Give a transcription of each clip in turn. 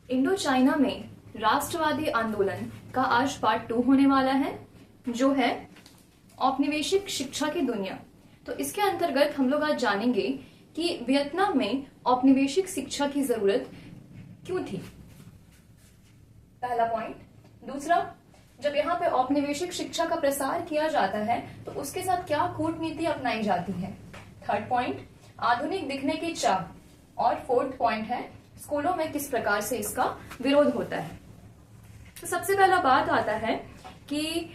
Indo China में राष्ट्रवादी आंदोलन का आज पार्ट 2 होने वाला है, जो है औपनिवेशिक शिक्षा की दुनिया। तो इसके अंतर्गत हम लोग आज जानेंगे कि वियतनाम में औपनिवेशिक शिक्षा की जरूरत क्यों थी, पहला पॉइंट। दूसरा, जब यहाँ पे औपनिवेशिक शिक्षा का प्रसार किया जाता है तो उसके साथ क्या कूटनीति अपनाई जाती है। थर्ड पॉइंट, आधुनिक दिखने की चाह। और फोर्थ पॉइंट है, स्कूलों में किस प्रकार से इसका विरोध होता है। तो सबसे पहला बात आता है कि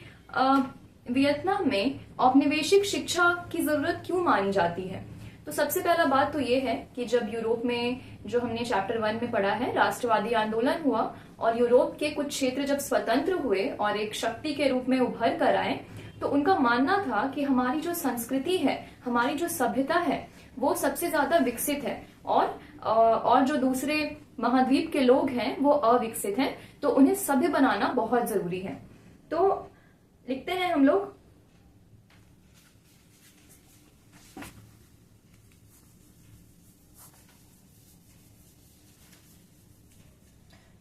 वियतनाम में औपनिवेशिक शिक्षा की जरूरत क्यों मानी जाती है। तो सबसे पहला बात तो ये है कि जब यूरोप में, जो हमने चैप्टर 1 में पढ़ा है, राष्ट्रवादी आंदोलन हुआ और यूरोप के कुछ क्षेत्र जब स्वतंत्र हुए और एक शक्ति के रूप में उभर कर आए, तो उनका मानना था कि हमारी जो संस्कृति है, हमारी जो सभ्यता है, वो सबसे ज्यादा विकसित है और जो दूसरे महाद्वीप के लोग हैं वो अविकसित हैं, तो उन्हें सभ्य बनाना बहुत जरूरी है। तो लिखते हैं हम लोग,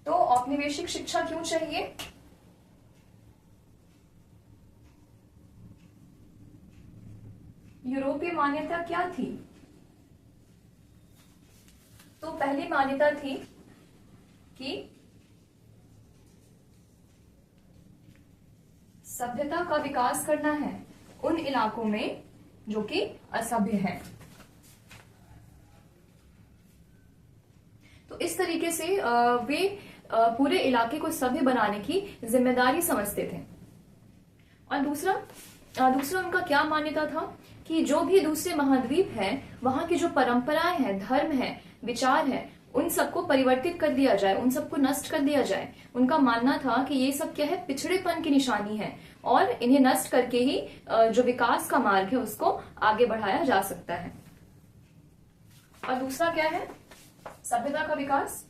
तो औपनिवेशिक शिक्षा क्यों चाहिए। यूरोपीय मान्यता क्या थी। तो पहली मान्यता थी कि सभ्यता का विकास करना है उन इलाकों में जो कि असभ्य हैं। तो इस तरीके से वे पूरे इलाके को सभ्य बनाने की जिम्मेदारी समझते थे। और दूसरा उनका क्या मान्यता था कि जो भी दूसरे महाद्वीप है, वहां की जो परंपराएं हैं, धर्म है, विचार है, उन सबको परिवर्तित कर दिया जाए, उन सबको नष्ट कर दिया जाए। उनका मानना था कि ये सब क्या है, पिछड़ेपन की निशानी है और इन्हें नष्ट करके ही जो विकास का मार्ग है उसको आगे बढ़ाया जा सकता है। और दूसरा क्या है, सभ्यता का विकास।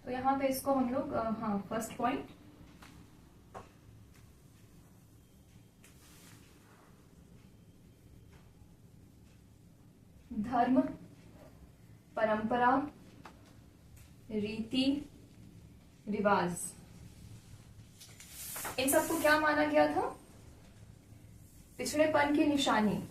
तो यहां पे इसको हम लोग फर्स्ट पॉइंट, धर्म, परंपरा, रीति रिवाज, इन सबको क्या माना गया था, पिछड़ेपन की निशानी।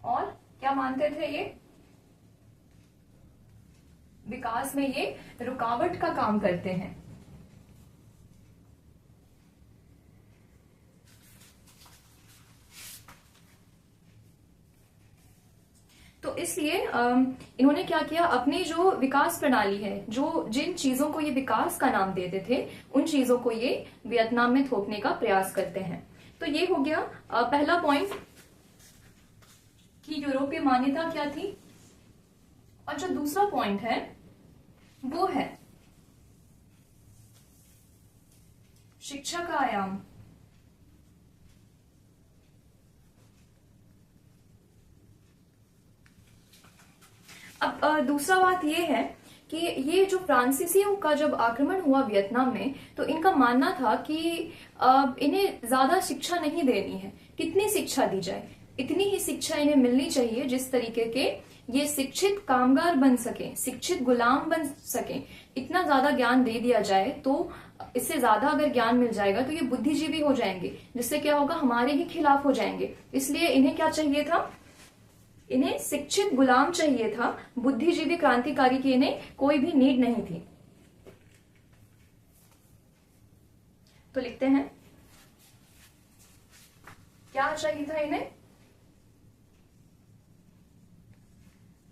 और क्या मानते थे, ये विकास में ये रुकावट का काम करते हैं। तो इसलिए इन्होंने क्या किया, अपनी जो विकास प्रणाली है, जो जिन चीजों को ये विकास का नाम देते थे, उन चीजों को ये वियतनाम में थोपने का प्रयास करते हैं। तो ये हो गया पहला पॉइंट कि यूरोपीय मान्यता क्या थी। और जो दूसरा पॉइंट है वो है शिक्षा का आयाम। अब दूसरा बात यह है कि ये जो फ्रांसीसियों का जब आक्रमण हुआ वियतनाम में, तो इनका मानना था कि इन्हें ज्यादा शिक्षा नहीं देनी है। कितनी शिक्षा दी जाए, इतनी ही शिक्षा इन्हें मिलनी चाहिए जिस तरीके के ये शिक्षित कामगार बन सके, शिक्षित गुलाम बन सके। इतना ज्यादा ज्ञान दे दिया जाए, तो इससे ज्यादा अगर ज्ञान मिल जाएगा तो ये बुद्धिजीवी हो जाएंगे, जिससे क्या होगा, हमारे ही खिलाफ हो जाएंगे। इसलिए इन्हें क्या चाहिए था, इन्हें शिक्षित गुलाम चाहिए था, बुद्धिजीवी क्रांतिकारी की इन्हें कोई भी नीड नहीं थी। तो लिखते हैं, क्या चाहिए था इन्हें,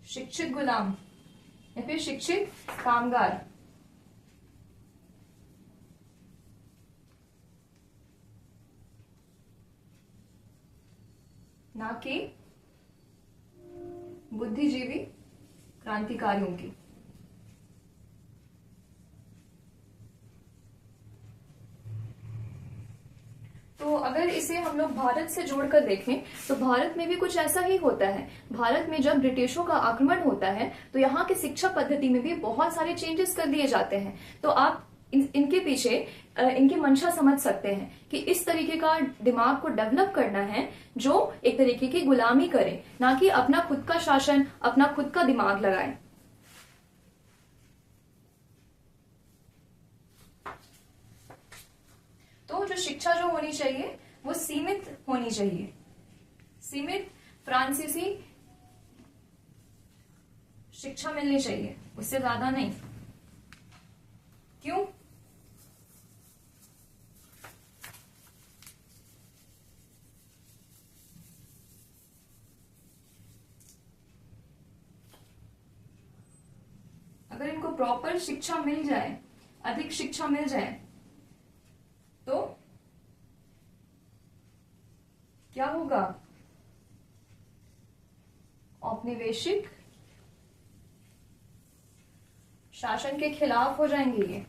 शिक्षित गुलाम या फिर शिक्षित कामगार। ना कि बुद्धिजीवी क्रांतिकारियों की। तो अगर इसे हम लोग भारत से जोड़कर देखें तो भारत में भी कुछ ऐसा ही होता है। भारत में जब ब्रिटिशों का आक्रमण होता है तो यहाँ की शिक्षा पद्धति में भी बहुत सारे चेंजेस कर दिए जाते हैं। तो आप इनके पीछे इनकी मंशा समझ सकते हैं कि इस तरीके का दिमाग को डेवलप करना है जो एक तरीके की गुलामी करे, ना कि अपना खुद का शासन, अपना खुद का दिमाग लगाए। तो जो शिक्षा जो होनी चाहिए वो सीमित होनी चाहिए, सीमित फ्रांसीसी शिक्षा मिलनी चाहिए, उससे ज्यादा नहीं। क्यों? अगर इनको प्रॉपर शिक्षा मिल जाए, अधिक शिक्षा मिल जाए, तो क्या होगा? औपनिवेशिक शासन के खिलाफ हो जाएंगे ये।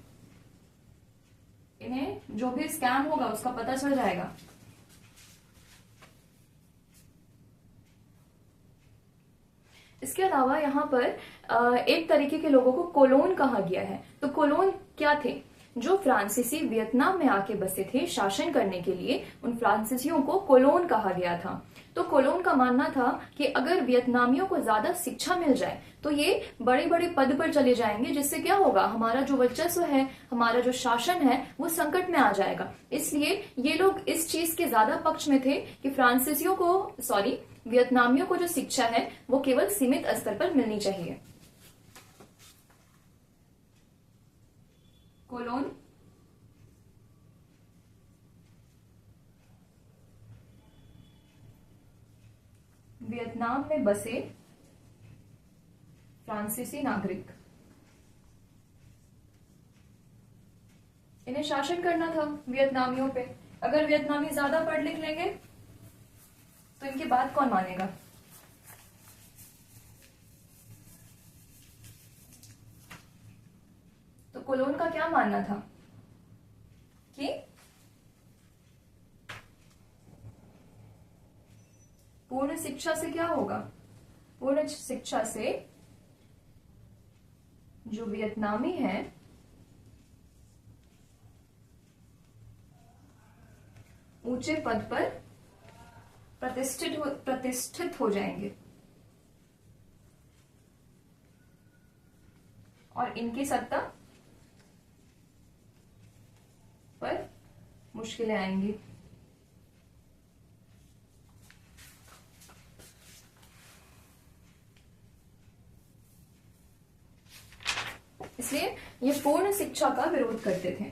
इन्हें जो भी स्कैम होगा उसका पता चल जाएगा। इसके अलावा यहाँ पर एक तरीके के लोगों को कोलोन कहा गया है। तो कोलोन क्या थे? जो फ्रांसीसी वियतनाम में आके बसे थे शासन करने के लिए, उन फ्रांसीसियों को कोलोन कहा गया था। तो कोलोन का मानना था कि अगर वियतनामियों को ज्यादा शिक्षा मिल जाए तो ये बड़े बड़े पद पर चले जाएंगे, जिससे क्या होगा, हमारा जो वर्चस्व है, हमारा जो शासन है वो संकट में आ जाएगा। इसलिए ये लोग इस चीज के ज्यादा पक्ष में थे कि फ्रांसीसियों को, सॉरी, वियतनामियों को जो शिक्षा है वो केवल सीमित स्तर पर मिलनी चाहिए। कोलोन वियतनाम में बसे फ्रांसीसी नागरिक, इन्हें शासन करना था वियतनामियों पे। अगर वियतनामी ज्यादा पढ़ लिख लेंगे तो इनकी बात कौन मानेगा? तो कोलोन का क्या मानना था कि पूर्ण शिक्षा से क्या होगा? पूर्ण शिक्षा से जो वियतनामी है ऊंचे पद पर प्रतिष्ठित हो जाएंगे और इनकी सत्ता पर मुश्किलें आएंगी। इसलिए ये पूर्ण शिक्षा का विरोध करते थे।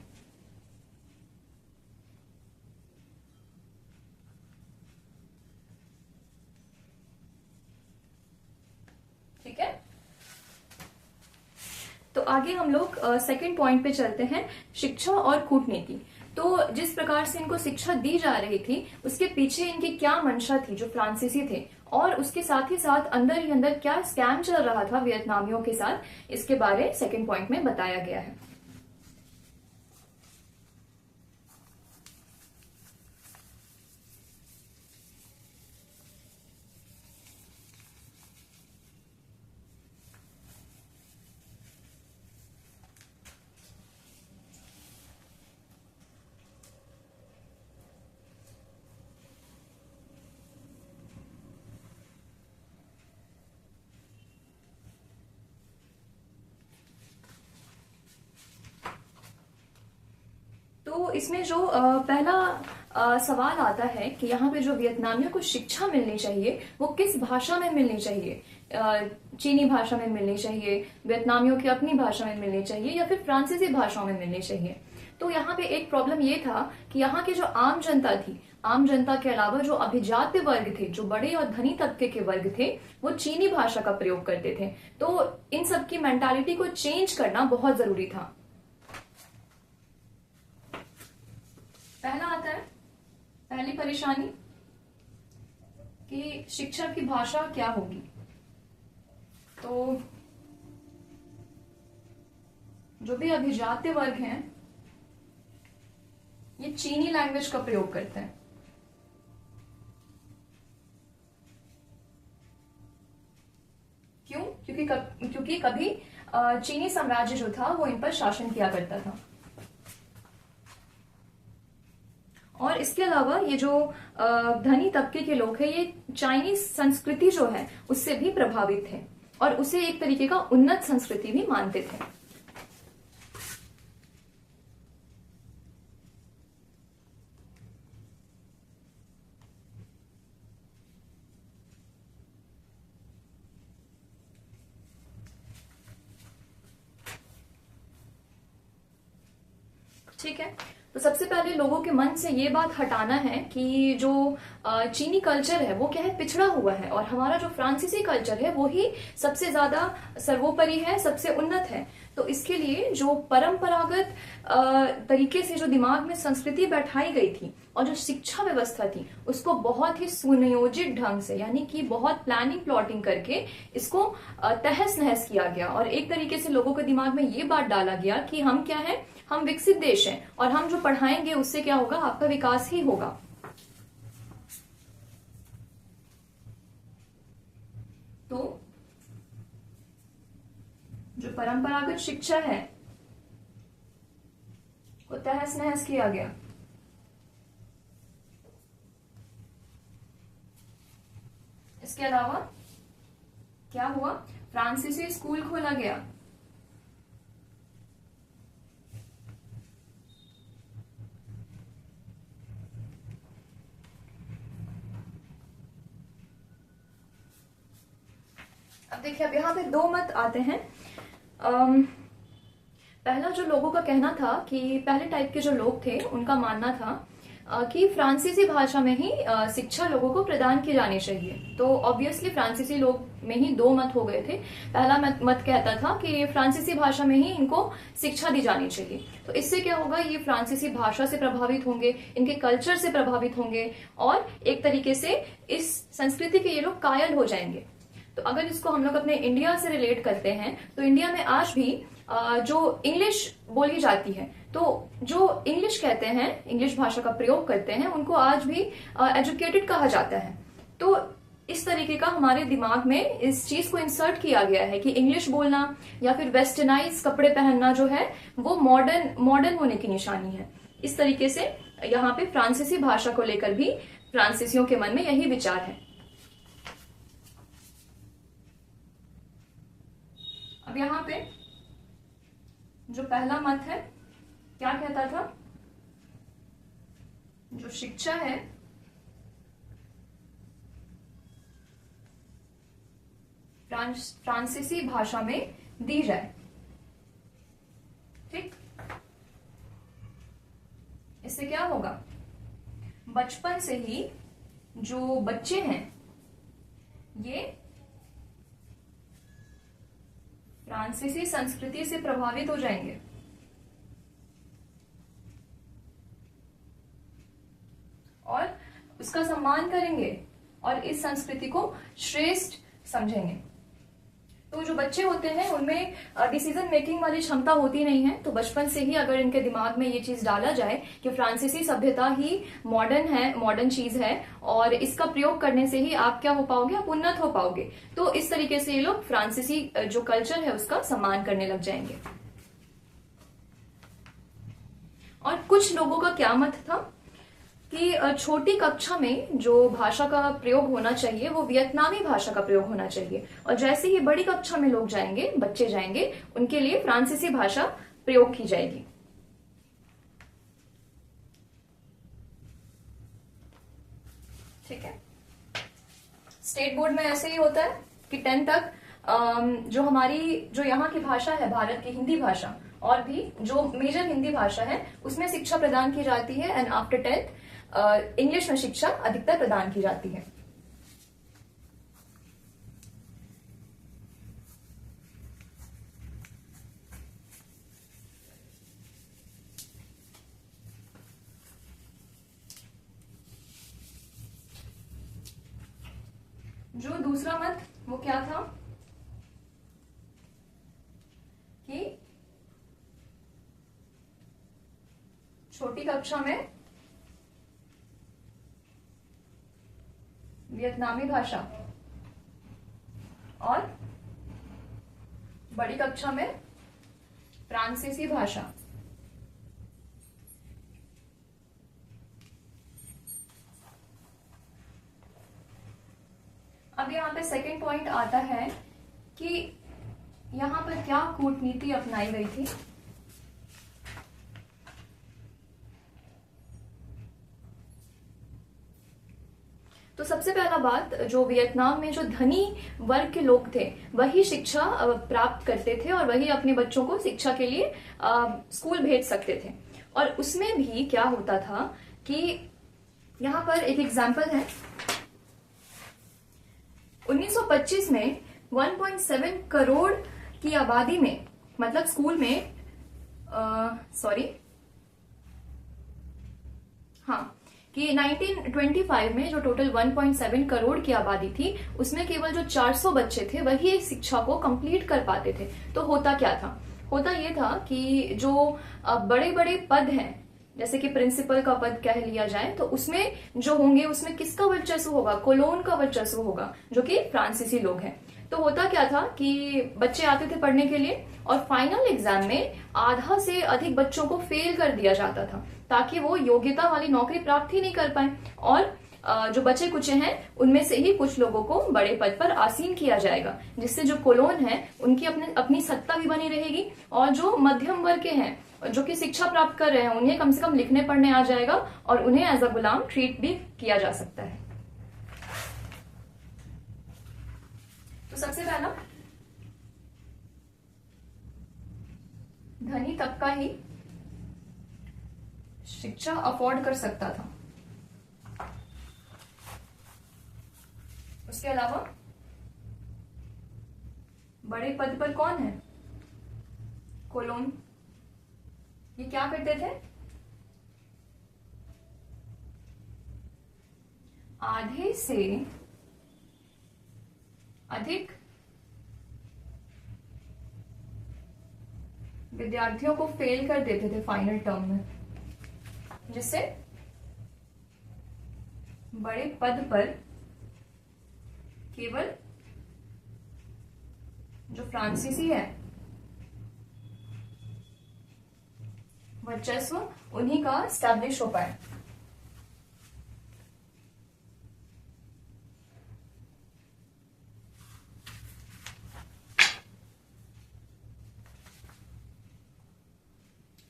ठीक है, तो आगे हम लोग सेकंड पॉइंट पे चलते हैं, शिक्षा और कूटनीति। तो जिस प्रकार से इनको शिक्षा दी जा रही थी उसके पीछे इनकी क्या मंशा थी जो फ्रांसीसी थे, और उसके साथ ही साथ अंदर ही अंदर क्या स्कैम चल रहा था वियतनामियों के साथ, इसके बारे सेकंड पॉइंट में बताया गया है। तो इसमें जो पहला सवाल आता है कि यहाँ पे जो वियतनामियों को शिक्षा मिलनी चाहिए वो किस भाषा में मिलनी चाहिए? चीनी भाषा में मिलनी चाहिए, वियतनामियों की अपनी भाषा में मिलनी चाहिए, या फिर फ्रांसीसी भाषाओं में मिलनी चाहिए? तो यहाँ पे एक प्रॉब्लम ये था कि यहाँ की जो आम जनता थी, आम जनता के अलावा जो अभिजात्य वर्ग थे, जो बड़े और धनी तबके के वर्ग थे, वो चीनी भाषा का प्रयोग करते थे। तो इन सबकी मेंटालिटी को चेंज करना बहुत जरूरी था। पहला आता है, पहली परेशानी कि शिक्षा की भाषा क्या होगी। तो जो भी अभिजात्य वर्ग हैं ये चीनी लैंग्वेज का प्रयोग करते हैं। क्यों? क्योंकि कभी चीनी साम्राज्य जो था वो इन पर शासन किया करता था। और इसके अलावा ये जो धनी तबके के लोग हैं, ये चाइनीज संस्कृति जो है उससे भी प्रभावित थे और उसे एक तरीके का उन्नत संस्कृति भी मानते थे। ठीक है, तो सबसे पहले लोगों के मन से ये बात हटाना है कि जो चीनी कल्चर है वो क्या है, पिछड़ा हुआ है, और हमारा जो फ्रांसीसी कल्चर है वो ही सबसे ज्यादा सर्वोपरि है, सबसे उन्नत है। तो इसके लिए जो परंपरागत तरीके से जो दिमाग में संस्कृति बैठाई गई थी और जो शिक्षा व्यवस्था थी उसको बहुत ही सुनियोजित ढंग से, यानी कि बहुत प्लानिंग प्लॉटिंग करके इसको तहस नहस किया गया, और एक तरीके से लोगों के दिमाग में ये बात डाला गया कि हम क्या है, हम विकसित देश हैं और हम जो पढ़ाएंगे उससे क्या होगा, आपका विकास ही होगा। तो जो परंपरागत शिक्षा है वो तहस नहस किया गया। इसके अलावा क्या हुआ, फ्रांसीसी स्कूल खोला गया। अब देखिए, अब यहाँ पे दो मत आते हैं। पहला जो लोगों का कहना था कि पहले टाइप के जो लोग थे उनका मानना था कि फ्रांसीसी भाषा में ही शिक्षा लोगों को प्रदान की जानी चाहिए। तो ऑब्वियसली फ्रांसीसी लोग में ही दो मत हो गए थे। पहला मत कहता था कि फ्रांसीसी भाषा में ही इनको शिक्षा दी जानी चाहिए। तो इससे क्या होगा, ये फ्रांसीसी भाषा से प्रभावित होंगे, इनके कल्चर से प्रभावित होंगे और एक तरीके से इस संस्कृति के ये लोग कायल हो जाएंगे। तो अगर इसको हम लोग अपने इंडिया से रिलेट करते हैं तो इंडिया में आज भी जो इंग्लिश बोली जाती है, तो जो इंग्लिश कहते हैं, इंग्लिश भाषा का प्रयोग करते हैं, उनको आज भी एजुकेटेड कहा जाता है। तो इस तरीके का हमारे दिमाग में इस चीज को इंसर्ट किया गया है कि इंग्लिश बोलना या फिर वेस्टर्नाइज कपड़े पहनना जो है वो मॉडर्न होने की निशानी है। इस तरीके से यहाँ पे फ्रांसीसी भाषा को लेकर भी फ्रांसीसियों के मन में यही विचार है। अब यहाँ पे जो पहला मत है क्या कहता था, जो शिक्षा है फ्रांसीसी भाषा में दी जाए। ठीक, इससे क्या होगा, बचपन से ही जो बच्चे हैं ये फ्रांसीसी संस्कृति से प्रभावित हो जाएंगे और उसका सम्मान करेंगे और इस संस्कृति को श्रेष्ठ समझेंगे। तो जो बच्चे होते हैं उनमें डिसीजन मेकिंग वाली क्षमता होती नहीं है, तो बचपन से ही अगर इनके दिमाग में ये चीज डाला जाए कि फ्रांसीसी सभ्यता ही मॉडर्न है, मॉडर्न चीज है और इसका प्रयोग करने से ही आप क्या हो पाओगे, आप उन्नत हो पाओगे, तो इस तरीके से ये लोग फ्रांसीसी जो कल्चर है उसका सम्मान करने लग जाएंगे। और कुछ लोगों का क्या मत था कि छोटी कक्षा में जो भाषा का प्रयोग होना चाहिए वो वियतनामी भाषा का प्रयोग होना चाहिए, और जैसे ही बड़ी कक्षा में लोग जाएंगे, बच्चे जाएंगे, उनके लिए फ्रांसीसी भाषा प्रयोग की जाएगी। ठीक है, स्टेट बोर्ड में ऐसे ही होता है कि 10 तक जो हमारी जो यहाँ की भाषा है, भारत की हिंदी भाषा, और भी जो मेजर हिंदी भाषा है उसमें शिक्षा प्रदान की जाती है, एंड आफ्टर 10th इंग्लिश में शिक्षा अधिकतर प्रदान की जाती है। जो दूसरा मत वो क्या था कि छोटी कक्षा में वियतनामी भाषा और बड़ी कक्षा में फ्रांसीसी भाषा। अब यहाँ पे सेकंड पॉइंट आता है कि यहाँ पर क्या कूटनीति अपनाई गई थी। तो सबसे पहला बात, जो वियतनाम में जो धनी वर्ग के लोग थे वही शिक्षा प्राप्त करते थे और वही अपने बच्चों को शिक्षा के लिए स्कूल भेज सकते थे। और उसमें भी क्या होता था कि यहाँ पर एक एग्जाम्पल है, 1925 में 1.7 करोड़ की आबादी में, मतलब स्कूल में कि 1925 में जो टोटल 1.7 करोड़ की आबादी थी उसमें केवल जो 400 बच्चे थे वही इस शिक्षा को कंप्लीट कर पाते थे। तो होता क्या था, होता ये था कि जो बड़े बड़े पद हैं, जैसे कि प्रिंसिपल का पद कह लिया जाए, तो उसमें जो होंगे उसमें किसका वर्चस्व होगा, कोलोन का वर्चस्व होगा, जो कि फ्रांसीसी लोग हैं। तो होता क्या था कि बच्चे आते थे पढ़ने के लिए और फाइनल एग्जाम में आधा से अधिक बच्चों को फेल कर दिया जाता था ताकि वो योग्यता वाली नौकरी प्राप्त ही नहीं कर पाए, और जो बचे कुचे हैं उनमें से ही कुछ लोगों को बड़े पद पर आसीन किया जाएगा, जिससे जो कोलोन है उनकी अपनी सत्ता भी बनी रहेगी, और जो मध्यम वर्ग के हैं जो कि शिक्षा प्राप्त कर रहे हैं उन्हें कम से कम लिखने पढ़ने आ जाएगा और उन्हें एज अ गुलाम ट्रीट भी किया जा सकता है। तो सबसे पहला, धनी तबका ही शिक्षा अफोर्ड कर सकता था। उसके अलावा बड़े पद पर कौन है, कोलोन। ये क्या करते थे, आधे से अधिक विद्यार्थियों को फेल कर देते थे फाइनल टर्म में, जिससे बड़े पद पर केवल जो फ्रांसीसी है वर्चस्व उन्हीं का स्टैब्लिश हो पाए।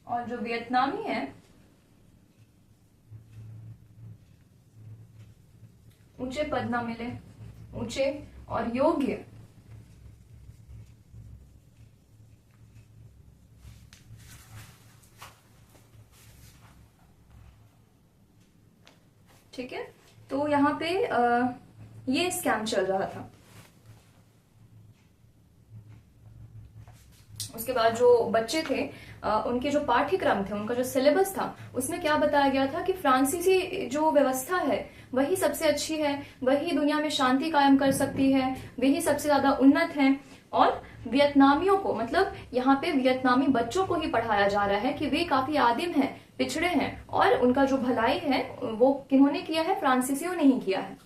और जो वियतनामी है ऊंचे पद ना मिले, ऊंचे और योग्य ठीक है। तो यहाँ पे ये स्कैम चल रहा था। उसके बाद जो बच्चे थे उनके जो पाठ्यक्रम थे, उनका जो सिलेबस था, उसमें क्या बताया गया था कि फ्रांसीसी जो व्यवस्था है वही सबसे अच्छी है, वही दुनिया में शांति कायम कर सकती है, वही सबसे ज्यादा उन्नत है। और वियतनामियों को, मतलब यहाँ पे वियतनामी बच्चों को ही पढ़ाया जा रहा है कि वे काफी आदिम हैं, पिछड़े हैं, और उनका जो भलाई है वो किन्होंने किया है, फ्रांसीसियों ने ही किया है।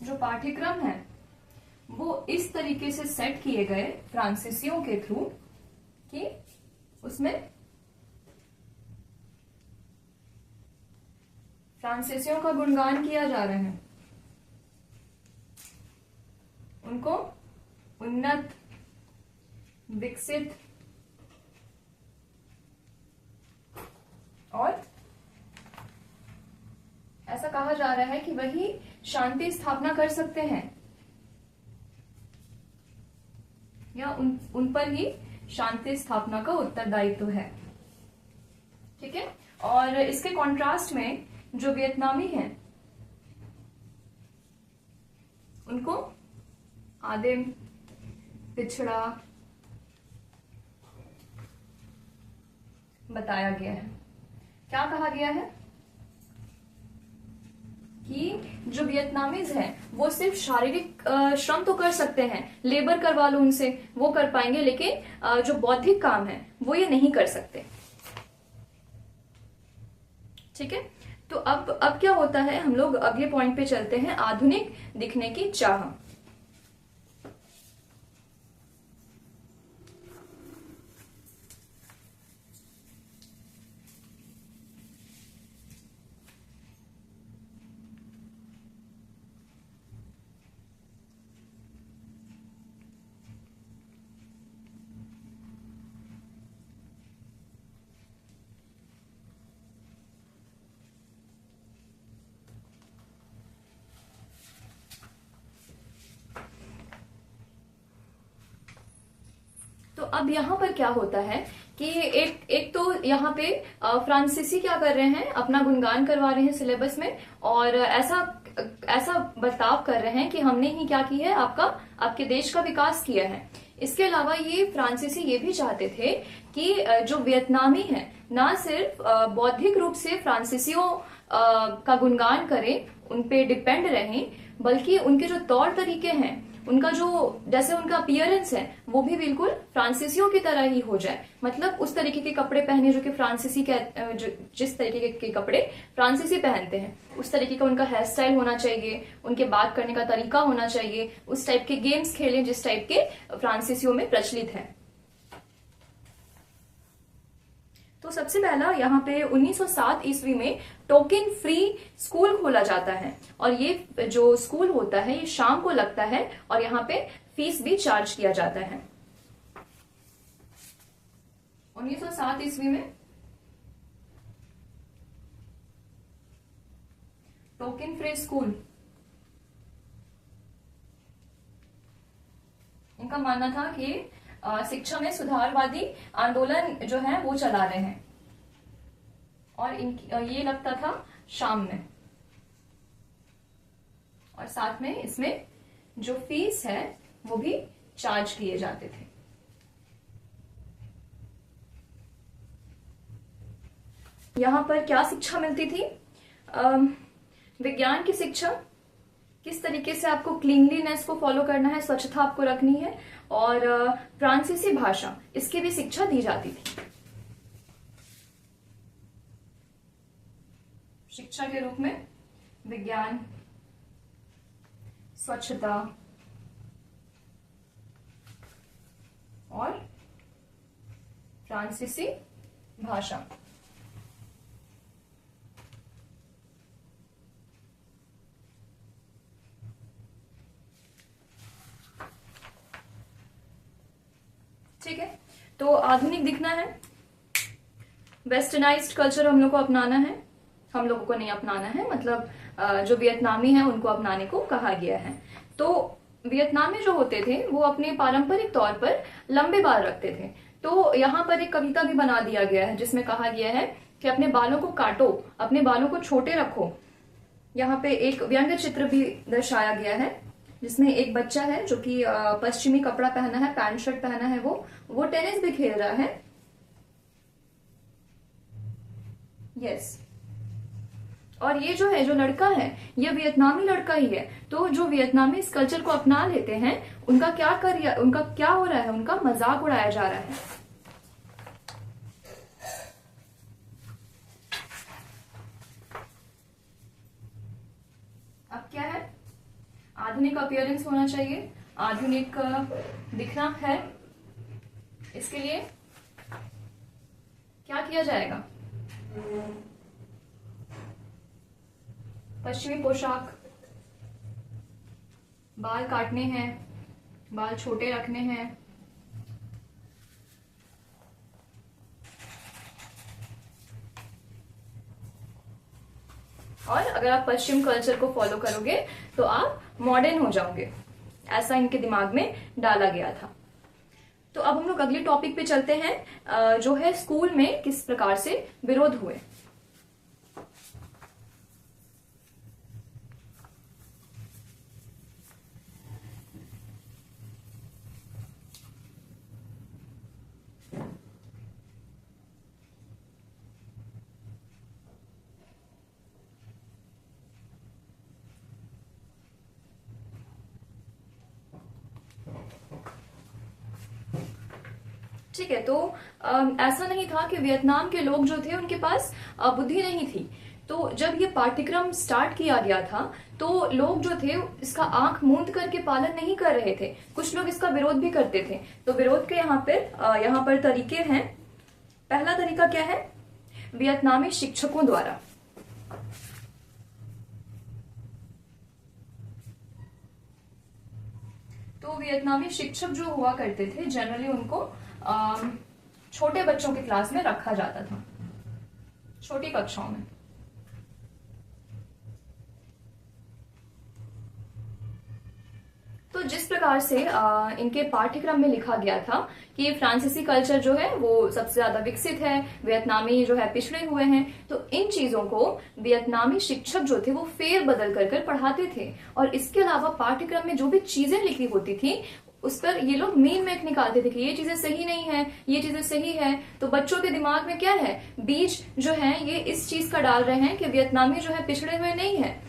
जो पाठ्यक्रम है वो इस तरीके से सेट किए गए फ्रांसीसियों के थ्रू कि उसमें फ्रांसीसियों का गुणगान किया जा रहा है, उनको उन्नत, विकसित और ऐसा कहा जा रहा है कि वही शांति स्थापना कर सकते हैं, या उन पर ही शांति स्थापना का उत्तरदायित्व है। ठीक है। और इसके कॉन्ट्रास्ट में जो वियतनामी हैं उनको आदिम, पिछड़ा बताया गया है। क्या कहा गया है कि जो वियतनामीज हैं वो सिर्फ शारीरिक श्रम तो कर सकते हैं, लेबर करवा लो उनसे, वो कर पाएंगे, लेकिन जो बौद्धिक काम है वो ये नहीं कर सकते। ठीक है। तो अब क्या होता है, हम लोग अगले पॉइंट पे चलते हैं, आधुनिक दिखने की चाह। अब यहाँ पर क्या होता है कि एक तो यहाँ पे फ्रांसीसी क्या कर रहे हैं, अपना गुणगान करवा रहे हैं सिलेबस में, और ऐसा ऐसा बर्ताव कर रहे हैं कि हमने ही क्या की है, आपके देश का विकास किया है। इसके अलावा ये फ्रांसीसी ये भी चाहते थे कि जो वियतनामी है ना सिर्फ बौद्धिक रूप से फ्रांसीसियों का गुणगान करें, उनपे डिपेंड रहें, बल्कि उनके जो तौर तरीके हैं, उनका जो जैसे उनका अपीयरेंस है वो भी बिल्कुल फ्रांसीसियों की तरह ही हो जाए। मतलब उस तरीके के कपड़े पहने जो कि जिस तरीके के कपड़े फ्रांसीसी पहनते हैं, उस तरीके का उनका हेयर स्टाइल होना चाहिए, उनके बात करने का तरीका होना चाहिए, उस टाइप के गेम्स खेलें जिस टाइप के फ्रांसीसियों में प्रचलित है। तो सबसे पहला यहाँ पे 1907 ईस्वी में टोकन फ्री स्कूल खोला जाता है, और ये जो स्कूल होता है ये शाम को लगता है, और यहाँ पे फीस भी चार्ज किया जाता है। 1907 ईस्वी में टोकन फ्री स्कूल, इनका मानना था कि शिक्षा में सुधारवादी आंदोलन जो है वो चला रहे हैं, और ये लगता था शाम में, और साथ में इसमें जो फीस है वो भी चार्ज किए जाते थे। यहां पर क्या शिक्षा मिलती थी? विज्ञान की शिक्षा, किस तरीके से आपको क्लीनलीनेस को फॉलो करना है, स्वच्छता आपको रखनी है, और फ्रांसीसी भाषा, इसकी भी शिक्षा दी जाती थी शिक्षा के रूप में। विज्ञान, स्वच्छता और फ्रांसीसी भाषा। ठीक है, तो आधुनिक दिखना है, वेस्टर्नाइज्ड कल्चर हम लोग को अपनाना है, हम लोगों को नहीं अपनाना है, मतलब जो वियतनामी है उनको अपनाने को कहा गया है। तो वियतनामी जो होते थे वो अपने पारंपरिक तौर पर लंबे बाल रखते थे। तो यहाँ पर एक कविता भी बना दिया गया है जिसमें कहा गया है कि अपने बालों को काटो, अपने बालों को छोटे रखो। यहाँ पे एक व्यंग्य चित्र भी दर्शाया गया है जिसमें एक बच्चा है जो कि पश्चिमी कपड़ा पहना है, पैंट शर्ट पहना है, वो टेनिस भी खेल रहा है। यस, और ये जो है, जो लड़का है, ये वियतनामी लड़का ही है। तो जो वियतनामी इस कल्चर को अपना लेते हैं, उनका क्या हो रहा है, उनका मजाक उड़ाया जा रहा है। अब क्या है, आधुनिक अपीयरेंस होना चाहिए, आधुनिक दिखना है। इसके लिए क्या किया जाएगा? पश्चिमी पोशाक, बाल काटने हैं, बाल छोटे रखने हैं, और अगर आप पश्चिम कल्चर को फॉलो करोगे तो आप मॉडर्न हो जाओगे, ऐसा इनके दिमाग में डाला गया था। तो अब हम लोग अगले टॉपिक पे चलते हैं, जो है स्कूल में किस प्रकार से विरोध हुए। ठीक है, तो ऐसा नहीं था कि वियतनाम के लोग जो थे उनके पास बुद्धि नहीं थी। तो जब ये पाठ्यक्रम स्टार्ट किया गया था तो लोग जो थे इसका आंख मूंद करके पालन नहीं कर रहे थे, कुछ लोग इसका विरोध भी करते थे। तो विरोध के यहाँ पर तरीके हैं। पहला तरीका क्या है? वियतनामी शिक्षकों द्वारा। तो वियतनामी शिक्षक जो हुआ करते थे, जनरली उनको छोटे बच्चों की क्लास में रखा जाता था, छोटी कक्षाओं में। तो जिस प्रकार से इनके पाठ्यक्रम में लिखा गया था कि फ्रांसीसी कल्चर जो है वो सबसे ज्यादा विकसित है, वियतनामी जो है पिछड़े हुए हैं, तो इन चीजों को वियतनामी शिक्षक जो थे वो फेर बदल कर पढ़ाते थे। और इसके अलावा पाठ्यक्रम में जो भी चीजें लिखी होती थी उस पर ये लोग मीन मैक निकालते थे कि ये चीजें सही नहीं है, ये चीजें सही है। तो बच्चों के दिमाग में क्या है, बीज जो है ये इस चीज का डाल रहे हैं कि वियतनामी जो है पिछड़े हुए नहीं है।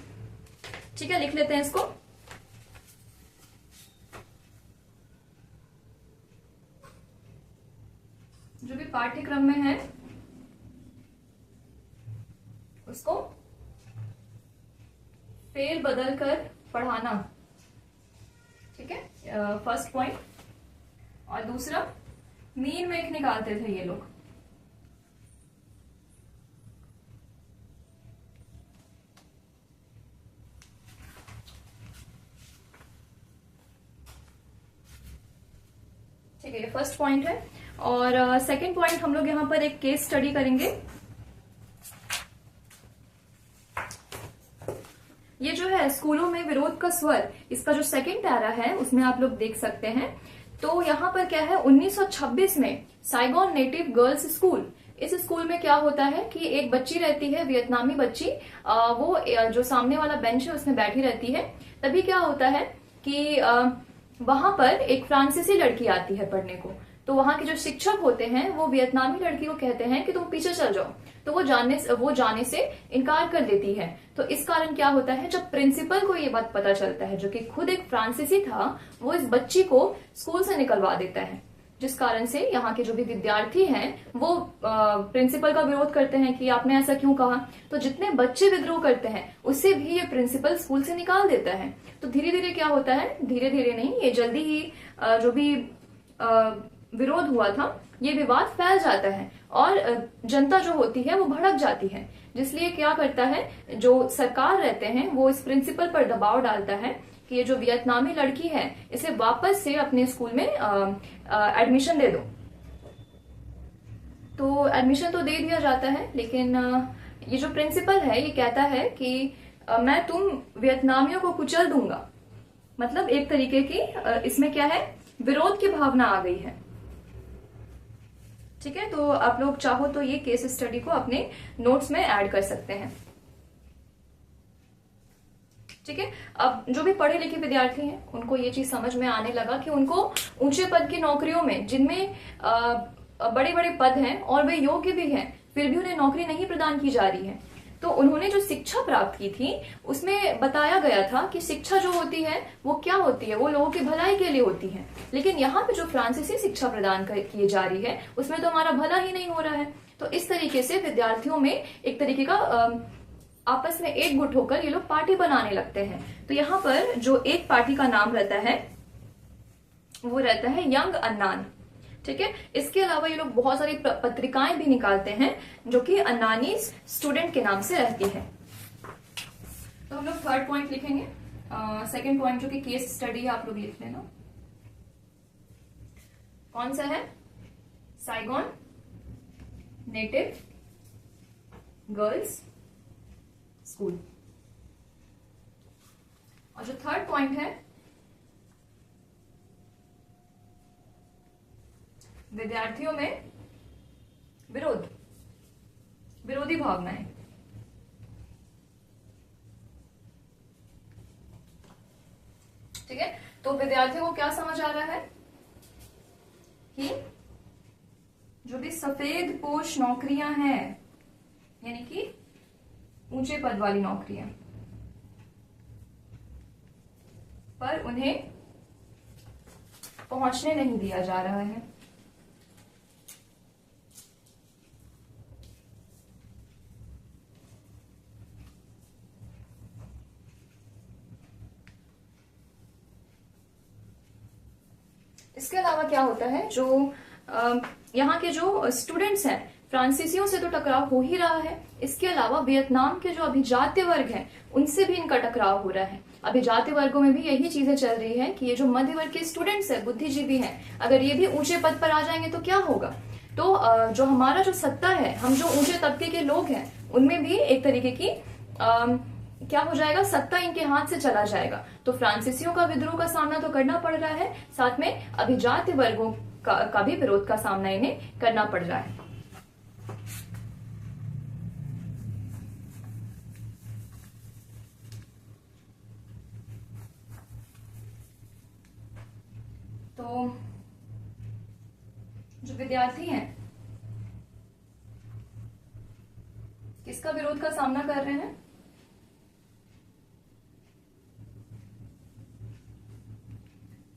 ठीक है, लिख लेते हैं इसको। जो भी पाठ्यक्रम में है उसको फेर बदल कर पढ़ाना। ठीक है, फर्स्ट पॉइंट। और दूसरा, मीन मैक निकालते थे ये लोग। ठीक है, ये फर्स्ट पॉइंट है। और सेकंड पॉइंट हम लोग यहां पर एक केस स्टडी करेंगे। ये जो है स्कूलों में विरोध का स्वर, इसका जो सेकंड पैरा है उसमें आप लोग देख सकते हैं। तो यहाँ पर क्या है, 1926 में साइगोन नेटिव गर्ल्स स्कूल, इस स्कूल में क्या होता है कि एक बच्ची रहती है, वियतनामी बच्ची, वो जो सामने वाला बेंच है उसमें बैठी रहती है। तभी क्या होता है कि वहां पर एक फ्रांसीसी लड़की आती है पढ़ने को। तो वहां के जो शिक्षक होते हैं वो वियतनामी लड़की को कहते हैं कि तुम पीछे चल जाओ, तो वो जाने से इनकार कर देती है। तो इस कारण क्या होता है, जब प्रिंसिपल को ये बात पता चलता है, जो कि खुद एक फ्रांसीसी था, वो इस बच्ची को स्कूल से निकलवा देता है। जिस कारण से यहाँ के जो भी विद्यार्थी हैं वो प्रिंसिपल का विरोध करते हैं कि आपने ऐसा क्यों कहा। तो जितने बच्चे विद्रोह करते हैं उससे भी ये प्रिंसिपल स्कूल से निकाल देता है। तो धीरे धीरे क्या होता है, धीरे धीरे नहीं, ये जल्दी ही जो भी विरोध हुआ था ये विवाद फैल जाता है और जनता जो होती है वो भड़क जाती है। जिसलिए क्या करता है, जो सरकार रहते हैं वो इस प्रिंसिपल पर दबाव डालता है कि ये जो वियतनामी लड़की है इसे वापस से अपने स्कूल में एडमिशन दे दो। तो एडमिशन तो दे दिया जाता है, लेकिन ये जो प्रिंसिपल है ये कहता है कि मैं तुम वियतनामियों को कुचल दूंगा। मतलब एक तरीके की इसमें क्या है, विरोध की भावना आ गई है। ठीक है, तो आप लोग चाहो तो ये केस स्टडी को अपने नोट्स में ऐड कर सकते हैं। ठीक है, अब जो भी पढ़े लिखे विद्यार्थी हैं उनको ये चीज समझ में आने लगा कि उनको ऊंचे पद की नौकरियों में, जिनमें बड़े बड़े पद हैं और वे योग्य भी हैं, फिर भी उन्हें नौकरी नहीं प्रदान की जा रही है। तो उन्होंने जो शिक्षा प्राप्त की थी उसमें बताया गया था कि शिक्षा जो होती है वो क्या होती है, वो लोगों की भलाई के लिए होती है। लेकिन यहाँ पे जो फ्रांसीसी शिक्षा प्रदान की जा रही है उसमें तो हमारा भला ही नहीं हो रहा है। तो इस तरीके से विद्यार्थियों में एक तरीके का आपस में एकजुट होकर ये लोग पार्टी बनाने लगते हैं। तो यहाँ पर जो एक पार्टी का नाम रहता है वो रहता है यंग अन्नान। ठीक है, इसके अलावा ये लोग बहुत सारी पत्रिकाएं भी निकालते हैं जो कि अन्नानी स्टूडेंट के नाम से रहती है। तो हम लोग थर्ड पॉइंट लिखेंगे। सेकंड पॉइंट जो कि केस स्टडी है आप लोग लिख लेना। कौन सा है, साइगोन नेटिव गर्ल्स स्कूल। और जो थर्ड पॉइंट है, विद्यार्थियों में विरोधी भावनाएं। ठीक है, तो विद्यार्थियों को क्या समझ आ रहा है कि जो भी सफेद पोश नौकरियां हैं, यानी कि ऊंचे पद वाली नौकरियां, पर उन्हें पहुंचने नहीं दिया जा रहा है। इसके अलावा क्या होता है, जो यहाँ के जो स्टूडेंट्स हैं फ्रांसीसियों से तो टकराव हो ही रहा है, इसके अलावा वियतनाम के जो अभिजात्य वर्ग हैं उनसे भी इनका टकराव हो रहा है। अभिजात्य वर्गों में भी यही चीजें चल रही है कि ये जो मध्य वर्ग के स्टूडेंट्स हैं, बुद्धिजीवी हैं, अगर ये भी ऊंचे पद पर आ जाएंगे तो क्या होगा। तो जो हमारा जो सत्ता है, हम जो ऊंचे तबके के लोग हैं उनमें भी एक तरीके की क्या हो जाएगा, सत्ता इनके हाथ से चला जाएगा। तो फ्रांसीसियों का विद्रोह का सामना तो करना पड़ रहा है, साथ में अभिजात वर्गों का भी विरोध का सामना इन्हें करना पड़ रहा है। तो जो विद्यार्थी हैं किसका विरोध का सामना कर रहे हैं?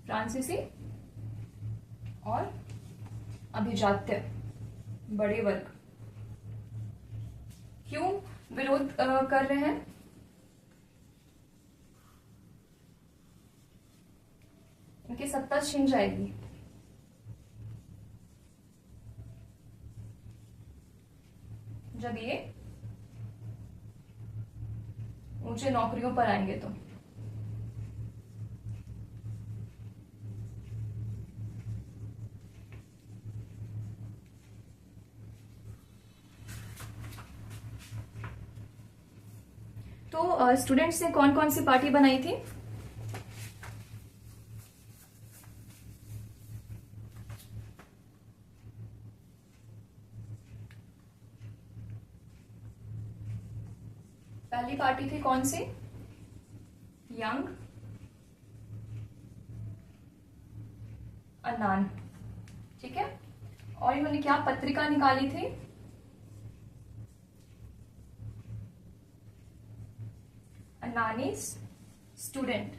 फ्रांसीसी और अभिजात्य बड़े वर्ग। क्यों विरोध कर रहे हैं? इनकी सत्ता छीन जाएगी। जब ये ऊंचे नौकरियों पर आएंगे तो स्टूडेंट्स ने कौन कौन सी पार्टी बनाई थी? पहली पार्टी थी कौन सी? यंग अन्नान, ठीक है। और इन्होंने क्या पत्रिका निकाली थी? अन्नानीस स्टूडेंट।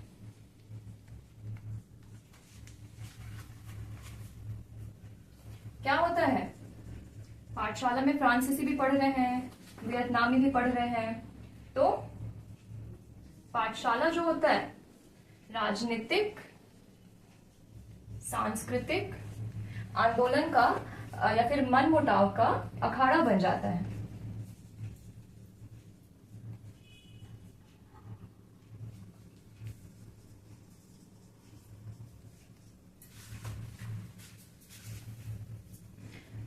क्या होता है, पाठशाला में फ्रांसीसी भी पढ़ रहे हैं, वियतनामी भी पढ़ रहे हैं, तो पाठशाला जो होता है राजनीतिक सांस्कृतिक आंदोलन का या फिर मनमुटाव का अखाड़ा बन जाता है।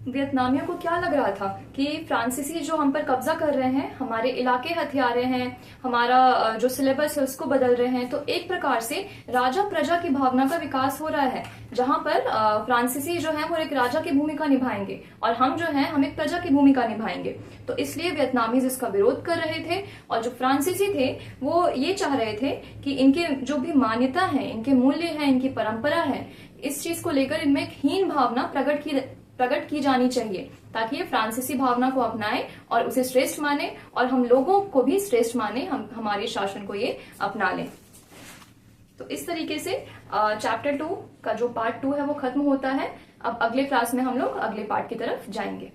वियतनामियों को क्या लग रहा था कि फ्रांसीसी जो हम पर कब्जा कर रहे हैं, हमारे इलाके हथिया रहे हैं, हमारा जो सिलेबस है उसको बदल रहे हैं, तो एक प्रकार से राजा प्रजा की भावना का विकास हो रहा है, जहां पर फ्रांसीसी जो है वो एक राजा की भूमिका निभाएंगे और हम जो है हम एक प्रजा की भूमिका निभाएंगे। तो इसलिए वियतनामीज इसका विरोध कर रहे थे और जो फ्रांसीसी थे वो ये चाह रहे थे कि इनके जो भी मान्यता है, इनके मूल्य है, इनकी परंपरा है, इस चीज को लेकर इनमें एक हीन भावना प्रकट की जानी चाहिए, ताकि ये फ्रांसीसी भावना को अपनाए और उसे श्रेष्ठ माने और हम लोगों को भी श्रेष्ठ माने, हम हमारे शासन को ये अपना लें। तो इस तरीके से चैप्टर 2 का जो पार्ट 2 है वो खत्म होता है। अब अगले क्लास में हम लोग अगले पार्ट की तरफ जाएंगे।